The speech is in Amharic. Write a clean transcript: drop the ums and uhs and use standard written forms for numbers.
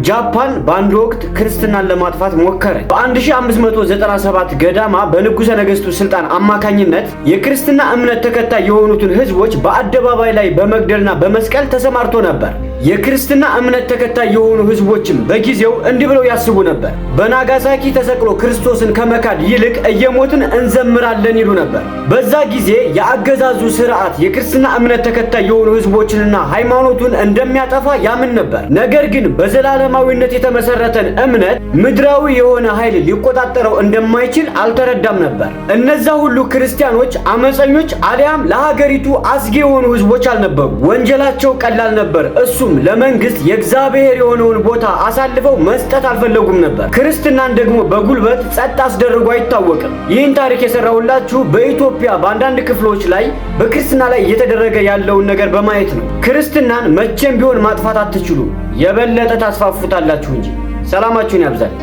ጃፓን በአንድ ወቅት ክርስትናን ለማጥፋት ሞከረች። በ1597 ገዳማ በንጉሠ ነገሥቱ ስልጣን አማካኝነት የክርስትና እምነት ተከታይ የሆኑትን ህዝቦች በአደባባይ ላይ በመግደልና በመስቀል ተሰማርቶ ነበር። የክርስትና እምነት ተከታይ የሆኑ ህዝቦችም በጊዜው እንዲህ ብለው ያስቡ ነበር። በናጋሳኪ ተሰቅሎ ክርስቶስን ከመካድ ይልቅ እየሞትን እንዘምራለን ይሉ ነበር። በዛ ጊዜ የአገዛዙ ስርዓት የክርስትና እምነት ተከታይ የሆኑ ህዝቦችንና ሃይማኖቱን እንደሚያጠፋ ያምን ነበር። ነገር ግን በዘላለማዊነት የተመሰረተን እምነት ምድራዊ የሆነ ኃይል ሊቆጣጠረው እንደማይችል አልተረዳም ነበር። እነዛ ሁሉ ክርስቲያኖች አመፀኞች አሊያም ለሀገሪቱ አስጊ የሆኑ ህዝቦች አልነበሩ። ወንጀላቸው ቀላል ነበር። እሱም ለመንግስት የእግዚአብሔር የሆነውን ቦታ አሳልፈው መስጠት አልፈለጉም ነበር። ክርስትናን ደግሞ በጉልበት ጸጥ አስደርጎ አይታወቅም። ይህን ታሪክ የሰራሁላችሁ በኢትዮጵያ በአንዳንድ ክፍሎች ላይ በክርስትና ላይ እየተደረገ ያለውን ነገር በማየት ነው። ክርስትናን መቼም ቢሆን ማጥፋት አትችሉም። የበለጠ ታስፋፉታላችሁ እንጂ። ሰላማችሁን ያብዛል።